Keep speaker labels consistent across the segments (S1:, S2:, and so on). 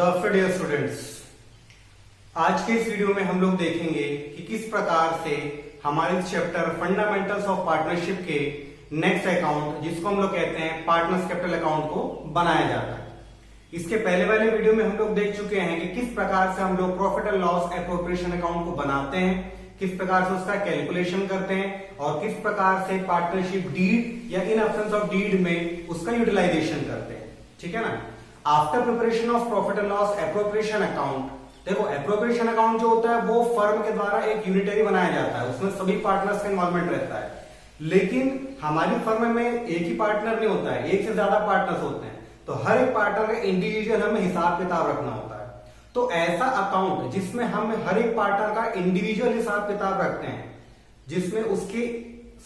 S1: Good afternoon dear students. आज के इस वीडियो में हम लोग देखेंगे कि किस प्रकार से हमारे चैप्टर फंडामेंटल्स ऑफ पार्टनरशिप के नेक्स्ट अकाउंट, जिसको हम लोग कहते हैं पार्टनर्स कैपिटल अकाउंट, को बनाया जाता है। इसके पहले वाले वीडियो में हम लोग देख चुके हैं कि किस प्रकार से हम लोग profit and loss appropriation account को बनाते हैं, किस प्रकार से उसका कैलकुलेशन करते हैं और किस प्रकार से पार्टनरशिप डीड या इन एब्सेंस ऑफ डीड में उसका यूटिलाइजेशन करते हैं। ठीक है ना। After preparation of profit and loss appropriation account, देखो एप्रोप्रिएशन अकाउंट जो होता है वो फर्म के द्वारा एक यूनिटरी बनाया जाता है, उसमें सभी पार्टनर्स का इन्वॉल्वमेंट रहता है। लेकिन हमारी फर्म में एक ही पार्टनर नहीं होता है, एक से ज्यादा पार्टनर्स होते हैं, तो हर एक पार्टनर का इंडिविजुअल हमें हिसाब किताब रखना होता है। तो ऐसा अकाउंट जिसमें हम हर एक पार्टनर का इंडिविजुअल हिसाब किताब रखते हैं, जिसमें उसकी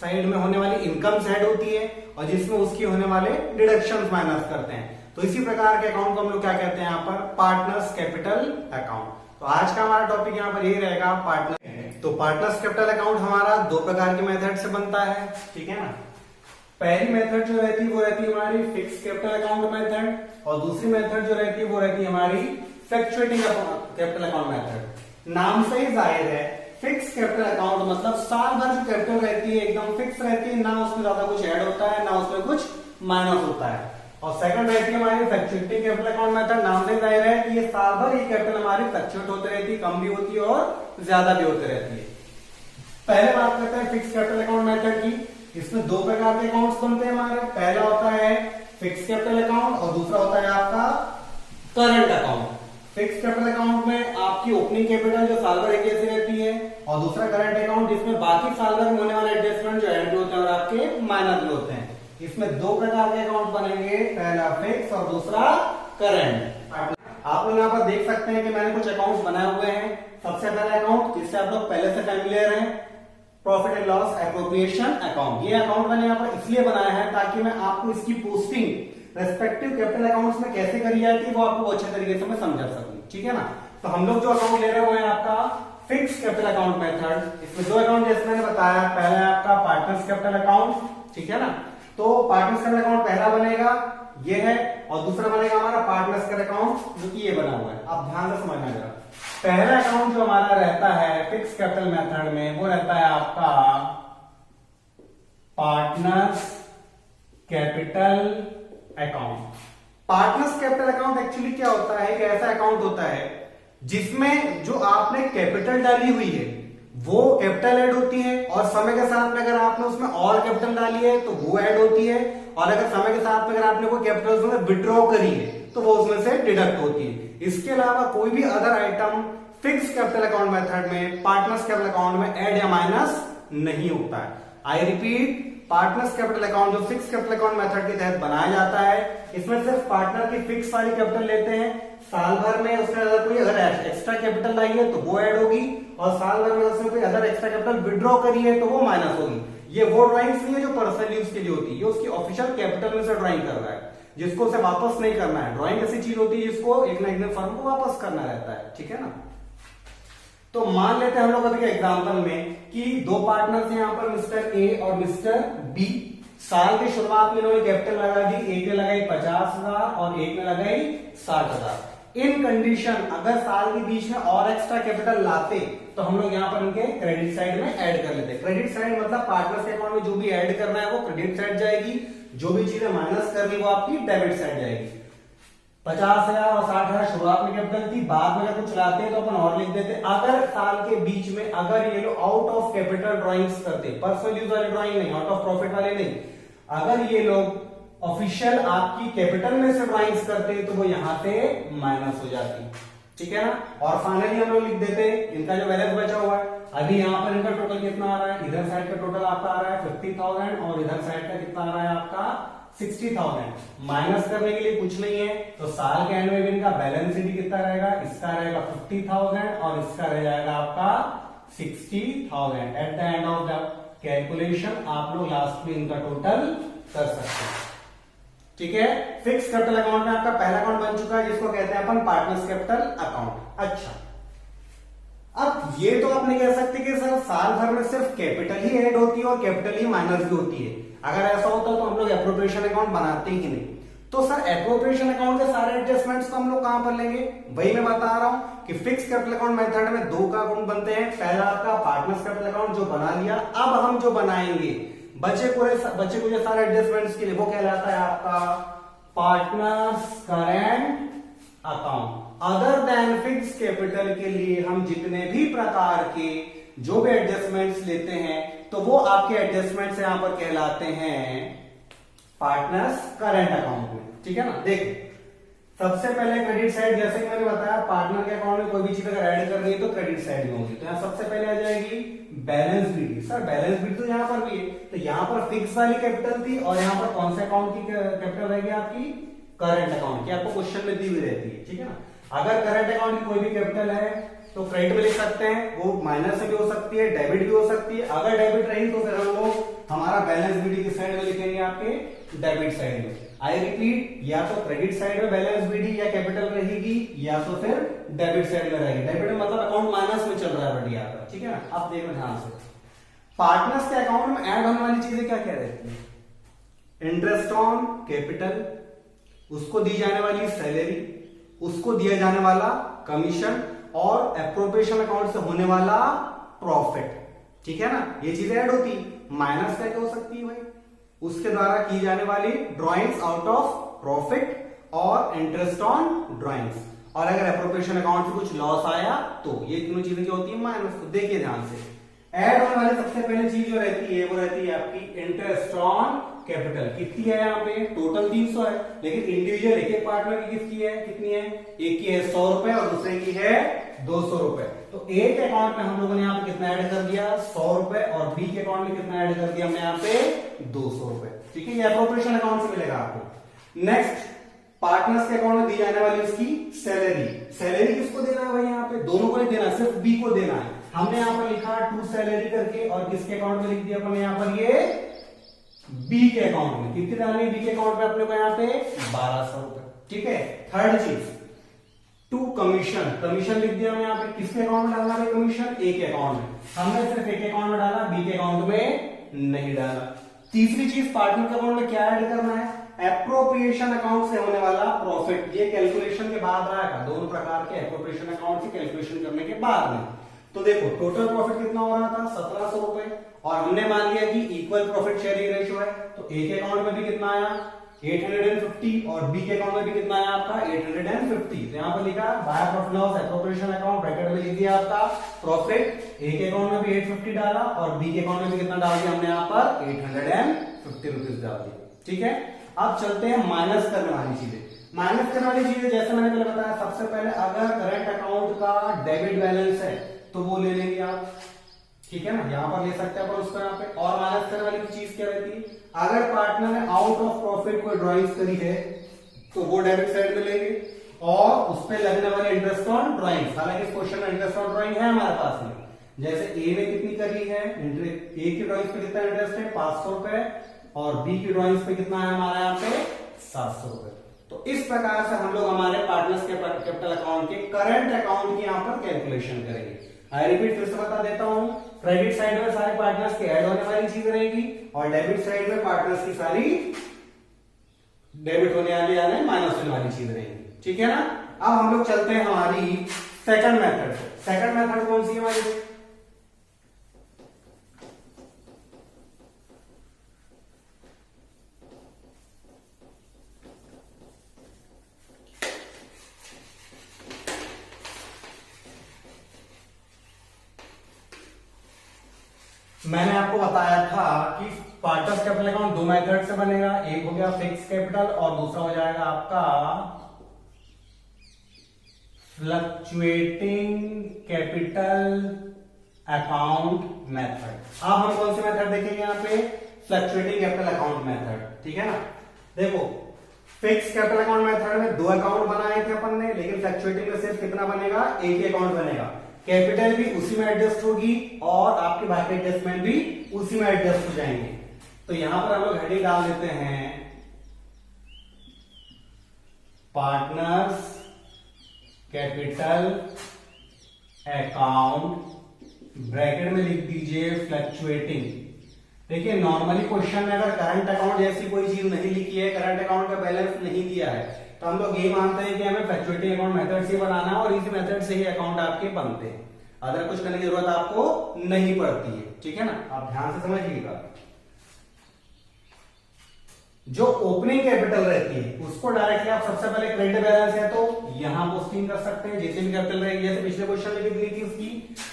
S1: साइड में होने वाली इनकम साइड होती है और जिसमें उसकी होने वाले डिडक्शंस माइनस करते हैं, तो इसी प्रकार के अकाउंट को हम लोग क्या कहते हैं यहाँ पर, पार्टनर्स कैपिटल अकाउंट। तो आज का हमारा टॉपिक यहाँ पर ये रहेगा पार्टनर। तो पार्टनर्स कैपिटल अकाउंट हमारा दो प्रकार के मेथड से बनता है। ठीक है ना। पहली मेथड जो रहती है वो रहती है हमारी फिक्स कैपिटल अकाउंट मेथड, और दूसरी मेथड जो रहती है वो रहती है हमारी फ्लक्चुएटिंग कैपिटल अकाउंट मेथड। नाम से ही जाहिर है, फिक्स कैपिटल अकाउंट मतलब साल भर जो कैपिटल रहती है एकदम फिक्स रहती है, ना उसमें ज्यादा कुछ ऐड होता है ना उसमें कुछ माइनस होता है। और सेकंड रहती है हमारी फ्लक्चुएटिंग कैपिटल अकाउंट मेथड। नाम से जाहिर है कि ये साल भर ये कैपिटल हमारी फ्लक्चुएट होती रहती है, कम भी होती है और ज्यादा भी होती रहती है। पहले बात करते हैं फिक्स कैपिटल अकाउंट मेथड की। इसमें दो प्रकार के अकाउंट्स बनते हैं हमारे। पहला होता है फिक्स कैपिटल अकाउंट और दूसरा होता है आपका current account. Fix capital account में आपकी ओपनिंग कैपिटल जो साल भर एक जैसी रहती है, और दूसरा करंट अकाउंट जिसमें बाकी साल भर में होने वाले एडजस्टमेंट जो एड होते हैं और आपके माइनस भी होते हैं। इसमें दो प्रकार के अकाउंट बनेंगे, पहला फिक्स और दूसरा करंट। आप लोग यहाँ पर देख सकते हैं कि मैंने कुछ अकाउंट्स बनाए हुए हैं। सबसे पहला अकाउंट जिससे आप लोग पहले से फैमिलियर हैं, profit and loss appropriation account. ये अकाउंट मैंने यहाँ पर इसलिए बनाया है ताकि मैं आपको इसकी पोस्टिंग रेस्पेक्टिव कैपिटल अकाउंट्स में कैसे करी जाती है वो आपको अच्छे तरीके से मैं समझा सकूं। ठीक है ना। तो हम लोग जो अकाउंट ले रहे हैं आपका फिक्स कैपिटल अकाउंट मेथड। इसमें दो अकाउंट जैसे मैंने बताया, पहला है आपका पार्टनर्स कैपिटल अकाउंट। ठीक है ना। तो पार्टनर्स कैपिटल अकाउंट पहला बनेगा, ये है, और दूसरा बनेगा हमारा पार्टनर्स कैपिटल अकाउंट जो कि ये बना हुआ है। आप ध्यान से समझना जरा। पहला अकाउंट जो हमारा रहता है फिक्स कैपिटल मेथड में वो रहता है आपका partners capital account. Partners capital account actually क्या होता है, एक ऐसा अकाउंट होता है जिसमें जो आपने कैपिटल डाली हुई है वो कैपिटल ऐड होती है, और समय के साथ में अगर आपने उसमें और कैपिटल डाली है तो वो ऐड होती है, और अगर समय के साथ में अगर आपने कोई कैपिटल उसमें विड्रॉ करी है तो वो उसमें से डिडक्ट होती है। इसके अलावा कोई भी other item fix capital account method में, पार्टनर्स कैपिटल अकाउंट में ऐड या माइनस नहीं होता है। I repeat, partners capital account जो फिक्स कैपिटल अकाउंट मेथड के तहत बनाया जाता है, इसमें सिर्फ पार्टनर की फिक्स वाली कैपिटल लेते हैं। साल भर में उसमें अगर कोई अगर एक्स्ट्रा कैपिटल लाई है तो वो ऐड होगी, और साल भर में उसमें कोई अदर एक्स्ट्रा कैपिटल विड्रॉ करी है तो वो माइनस होगी। ये वो ड्राइंग्स नहीं है जो पर्सनल यूज के लिए होती है, ये उसकी ऑफिशियल कैपिटल में से ड्राइंग कर रहा है, जिसको उसे वापस नहीं करना है। ड्राइंग ऐसी चीज होती है जिसको एक ना एक दिन फर्म को वापस करना रहता है। ठीक है ना। तो मान लेते हैं हम लोग अभी के एग्जांपल में कि दो पार्टनर्स हैं यहाँ पर, मिस्टर ए और मिस्टर बी। साल की शुरुआत में इन्होंने कैपिटल लगा दी, एक ने लगाई 50,000 और एक ने लगाई 60,000। इन कंडीशन अगर साल के बीच में और एक्स्ट्रा कैपिटल लाते तो हम लोग यहाँ पर इनके क्रेडिट साइड में ऐड कर लेते। क्रेडिट साइड मतलब पार्टनर्स के अकाउंट में जो भी ऐड करना है वो क्रेडिट साइड जाएगी, जो भी चीजें माइनस करनी वो आपकी डेबिट साइड जाएगी। 50,000 और 60,000 शुरुआत में कैपिटल थी, बाद में अगर कुछ लाते हैं तो अपन और लिख देते। अगर साल के बीच में अगर ये लोग आउट ऑफ कैपिटल ड्राइंग्स करते, पर्सनल यूज वाली ड्राइंग नहीं, आउट ऑफ प्रॉफिट वाले नहीं, अगर ये लोग ऑफिशियल आपकी कैपिटल में से ड्राइंग्स करते तो वो यहां से माइनस हो जाती। ठीक है ना। और फाइनली हम लोग लिख देते इनका जो बैलेंस बचा हुआ है। अभी यहाँ पर इनका टोटल कितना आ रहा है, इधर साइड का टोटल आपका आ रहा है 50,000 और इधर साइड का कितना आ रहा है आपका 60,000। माइनस करने के लिए कुछ नहीं है, तो साल के एंड में भी इनका बैलेंस शीट कितना रहेगा, इसका रहेगा 50,000 और इसका रह जाएगा आपका 60,000। At the end of the calculation आप लोग लास्ट में इनका टोटल कर सकते हैं। ठीक है। फिक्स कैपिटल अकाउंट में आपका पहला अकाउंट बन चुका है जिसको कहते हैं अपन पार्टनर्स कैपिटल अकाउंट। अच्छा, अब ये तो आप नहीं कह सकते कि सर साल भर में सिर्फ कैपिटल ही ऐड होती है और कैपिटल ही माइनस भी होती है। अगर ऐसा होता तो हम लोग एप्रोप्रिएशन अकाउंट बनाते ही नहीं। तो सर एप्रोप्रिएशन अकाउंट के सारे एडजस्टमेंट्स को हम लोग कहां पर लेंगे? वही मैं बता रहा हूं कि फिक्स कैपिटल अकाउंट मेथड में दो का अकाउंट बनते हैं। पहला आपका पार्टनर्स कैपिटल अकाउंट जो बना लिया, अब हम जो बनाएंगे बचे कुछ सारे एडजस्टमेंट्स के लिए वो कहलाता है आपका partners current account. Other than fix capital के लिए हम जितने भी प्रकार के जो भी एडजस्टमेंट्स लेते हैं तो वो आपके एडजस्टमेंट्स यहां पर कहलाते हैं पार्टनर्स करंट अकाउंट में। ठीक है ना? देखो सबसे पहले क्रेडिट साइड, जैसे कि मैंने बताया पार्टनर के अकाउंट में कोई भी चीज अगर ऐड करनी है तो क्रेडिट साइड में होगी। तो यहां सबसे पहले आ जाएगी balance b d. Sir balance b d तो यहां पर भी है, तो यहां पर फिक्स वाली कैपिटल थी और यहां पर कौन से अकाउंट की कैपिटल रहेगी? आपकी करंट अकाउंट की। आपको क्वेश्चन में दी हुई रहती है। ठीक है ना? अगर करंट अकाउंट की कोई भी कैपिटल है तो क्रेडिट में लिख सकते हैं, वो माइनस में भी हो सकती है, डेबिट भी हो सकती है। अगर डेबिट रही तो फिर हम लोग हमारा बैलेंस बीडी की साइड में लिखेंगे आपके डेबिट साइड में। आई रिपीट, या तो क्रेडिट साइड में बैलेंस बीडी या कैपिटल रहेगी या तो फिर डेबिट साइड में रहेगी। डेबिट में मतलब अकाउंट माइनस में चल रहा है बढ़िया आपका। ठीक है ना? आप देखो ध्यान से, पार्टनर्स के अकाउंट में ऐड होने वाली चीजें क्या क्या रहती है? इंटरेस्ट ऑन कैपिटल, उसको दी जाने वाली सैलरी, उसको दिया जाने वाला कमीशन और एप्रोप्रिएशन अकाउंट से होने वाला प्रॉफिट। ठीक है ना? ये चीजें ऐड होती। माइनस क्या हो सकती है भाई? उसके द्वारा की जाने वाली ड्रॉइंग्स आउट ऑफ प्रॉफिट और इंटरेस्ट ऑन ड्रॉइंग्स। और अगर एप्रोप्रिएशन अकाउंट से कुछ लॉस आया तो ये तीनों चीजें क्या होती है? माइनस। तो देखिए ध्यान से, ऐड होने वाली सबसे पहले चीज जो रहती है वो रहती है आपकी इंटरेस्ट ऑन कैपिटल। कितनी है यहाँ पे? टोटल 300 है, लेकिन इंडिविजुअल एक एक पार्टनर की किसकी है? कितनी है? एक की है 100 रुपए और दूसरे की है 200 रुपए। तो ए के अकाउंट में हम लोगों ने यहाँ पे कितना ऐड कर दिया? 100 रुपए। और बी के अकाउंट में कितना ऐड कर दिया हमने यहाँ पे? 200 रुपए। ठीक है? ये एप्रोप्रिएशन अकाउंट से मिलेगा आपको। नेक्स्ट, पार्टनर्स के अकाउंट में दी जाने वाली उसकी सैलरी। सैलरी किसको देना है भाई? यहाँ पे दोनों को नहीं देना, सिर्फ बी को देना है। हमने यहाँ पर लिखा टू सैलरी करके और किसके अकाउंट में लिख दिया अपने यहाँ पर? ये बी के अकाउंट में। कितनी डालनी? बी के अकाउंट में अपने को यहाँ पे 1200 रुपए। ठीक है? थर्ड चीज, टू कमीशन। कमीशन लिख दिया हमने यहाँ पे। किसके अकाउंट में डालना है कमीशन? ए के अकाउंट में। हमने सिर्फ ए के अकाउंट में डाला, बी के अकाउंट में नहीं डाला। तीसरी चीज, पार्टनर के अकाउंट में क्या ऐड करना है? एप्रोप्रिएशन अकाउंट से होने वाला प्रॉफिट। ये कैलकुलेशन के बाद आएगा, दोनों प्रकार के एप्रोप्रिएशन अकाउंट से कैलकुलेशन करने के बाद में। तो देखो टोटल प्रॉफिट कितना हो रहा था? 1700 रुपए। और हमने मान लिया कि इक्वल प्रॉफिट शेयरिंग रेशियो है, तो ए के अकाउंट में भी कितना आया? 850 और बी के अकाउंट में भी कितना आया आपका? 850। तो यहाँ पर लिखा by profit loss appropriation account, bracket में लिख दिया आपका प्रॉफिट। ए के अकाउंट में भी 850 डाला और बी के अकाउंट में भी कितना डाल दिया हमने यहाँ पर? 850 रुपीज डाल दिया। ठीक है? अब चलते हैं माइनस करने वाली चीजें। माइनस करने वाली चीजें जैसे मैंने पहले बताया, सबसे पहले अगर करंट अकाउंट का डेबिट बैलेंस है तो वो ले लेंगे आप। ठीक है ना? यहां पर ले सकते हैं अपन उसको यहाँ पे। और माइनस करने वाली चीज क्या रहती है? अगर पार्टनर ने आउट ऑफ प्रॉफिट कोई ड्रॉइंग्स करी है तो वो डेबिट साइड में लेंगे और उस पर लगने वाले इंटरेस्ट ऑन ड्रॉइंग्स। हालांकि इस क्वेश्चन में इंटरेस्ट ऑन ड्रॉइंग है हमारे पास में। जैसे ए ने कितनी करी है? ए की ड्रॉइंग्स पे कितना इंटरेस्ट है? 500 रुपए। और बी की ड्रॉइंग्स पे कितना है हमारा यहाँ पे? 700 रुपए। तो इस प्रकार से हम लोग हमारे पार्टनर्स के कैपिटल अकाउंट के करंट अकाउंट की यहाँ पर कैलकुलेशन करेंगे। आई रिपीट, फिर से बता देता हूं, क्रेडिट साइड में सारे पार्टनर्स के ऐड होने वाली चीज रहेगी और डेबिट साइड में पार्टनर्स की सारी डेबिट होने वाली यानी माइनस होने वाली चीज रहेगी। ठीक है ना? अब हम लोग चलते हैं हमारी सेकंड मेथड। सेकंड मेथड कौन सी है हमारी? मैंने आपको बताया था कि पार्टनर्स कैपिटल अकाउंट दो मेथड से बनेगा। एक हो गया फिक्स कैपिटल और दूसरा हो जाएगा आपका फ्लक्चुएटिंग कैपिटल अकाउंट मेथड। अब हम कौन से मेथड देखेंगे यहाँ पे? Fluctuating capital account method. ठीक है ना? देखो फिक्स कैपिटल अकाउंट मेथड में दो अकाउंट बनाए थे अपन ने, लेकिन फ्लक्चुएटिंग में सिर्फ कितना बनेगा? एक ही अकाउंट बनेगा। कैपिटल भी उसी में एडजस्ट होगी और आपके बाकी एडजस्टमेंट भी उसी में एडजस्ट हो जाएंगे। तो यहां पर हम लोग हेडिंग डाल देते हैं पार्टनर्स कैपिटल अकाउंट, ब्रैकेट में लिख दीजिए फ्लक्चुएटिंग। देखिए नॉर्मली क्वेश्चन में अगर करंट अकाउंट जैसी कोई चीज नहीं लिखी है, करंट अकाउंट का बैलेंस नहीं दिया है, तो हम लोग ये मानते हैं कि हमें फ्लक्चुएटिंग अकाउंट मेथड से बनाना है और इसी मेथड से ही अकाउंट आपके बनते हैं। अदर कुछ करने की जरूरत आपको नहीं पड़ती है, ठीक है ना। आप ध्यान से समझिएगा। जो ओपनिंग कैपिटल रहती है उसको डायरेक्टली आप सबसे पहले क्रेडिट बैलेंस है तो यहां पोस्टिंग कर सकते हैं। जितनी भी कैपिटल रहेगी, जैसे पिछले क्वेश्चन में कितनी थी उसकी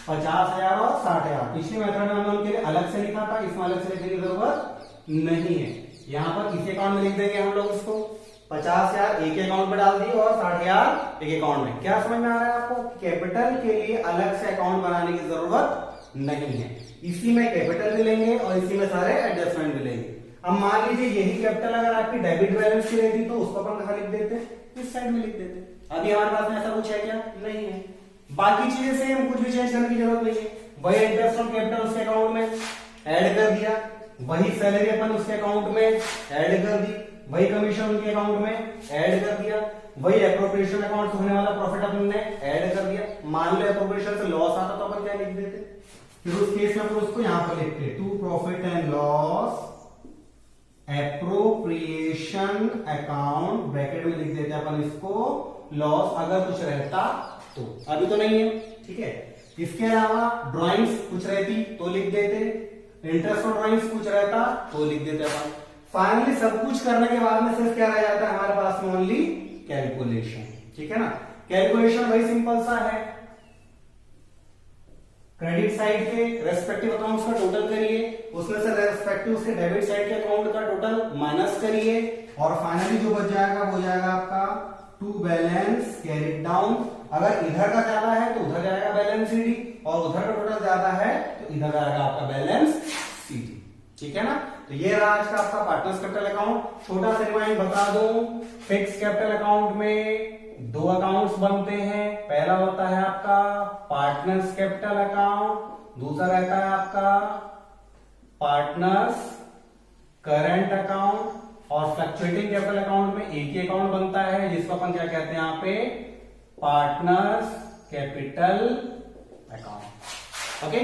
S1: 50,000 और 60,000। पिछले मेथड में हमने उनके लिए अलग से लिखा था, इसमें अलग से लिखने की जरूरत नहीं है। यहाँ पर इसी अकाउंट में लिख देंगे हम लोग उसको। 50,000 एक अकाउंट में डाल दी और 60,000 एक अकाउंट में। क्या समझ में आ रहा है आपको? कैपिटल के लिए अलग से अकाउंट बनाने की जरूरत नहीं है। इसी में कैपिटल भी लेंगे और इसी में सारे एडजस्टमेंट भी लेंगे। अब मान लीजिए यही कैपिटल अगर आपकी डेबिट बैलेंस की रहती तो उसको अपन कहां लिख देते? इस साइड में लिख देते। अभी हमारे पास में ऐसा कुछ है क्या? नहीं है। बाकी चीजें सेम, कुछ भी चेंज करने की जरूरत नहीं है। वही इंटरेस्ट ऑन कैपिटल उसके अकाउंट में ऐड कर दिया, वही सैलरी अपन उसके अकाउंट में ऐड कर दी, वही कमीशन उनके अकाउंट में ऐड कर दिया, वही एप्रोप्रिएशन अकाउंट से होने वाला प्रॉफिट अपन ने ऐड कर दिया। मान लो एप्रोप्रिएशन से लॉस आता तो अपन क्या लिख देते? फिर उस केस में अपन उसको यहां पर लिखते to profit and loss appropriation account, bracket में लिख देते अपन इसको लॉस अगर कुछ रहता तो। अभी तो नहीं है, ठीक है। इसके अलावा ड्राइंग्स कुछ रहती तो लिख देते, इंटरेस्ट ऑन ड्राइंग्स कुछ रहता तो लिख देते अपन। फाइनली सब कुछ करने के बाद में सिर्फ क्या रह जाता है हमारे पास में? ओनली कैलकुलेशन, ठीक है ना। कैलकुलेशन वही सिंपल सा है। क्रेडिट साइड के रेस्पेक्टिव अकाउंट्स का टोटल करिए, उसमें से रेस्पेक्टिव उसके डेबिट साइड के अकाउंट का टोटल माइनस करिए और फाइनली जो बच जाएगा वो जाएगा आपका टू बैलेंस कैरिड डाउन। अगर इधर का ज्यादा है तो उधर जाएगा बैलेंस सीडी और उधर का टोटल ज्यादा है तो इधर जाएगा आपका बैलेंस सीडी, ठीक है ना। तो ये रहा आज का आपका पार्टनर्स कैपिटल अकाउंट। छोटा सा रिमाइंड बता दूं, फिक्स कैपिटल अकाउंट में दो अकाउंट्स बनते हैं। पहला होता है आपका पार्टनर्स कैपिटल अकाउंट, दूसरा रहता है आपका पार्टनर्स करंट अकाउंट। और फ्लक्चुएटिंग कैपिटल अकाउंट में एक ही अकाउंट बनता है जिसको अपन क्या कहते हैं यहाँ पे? Partners capital account. ओके।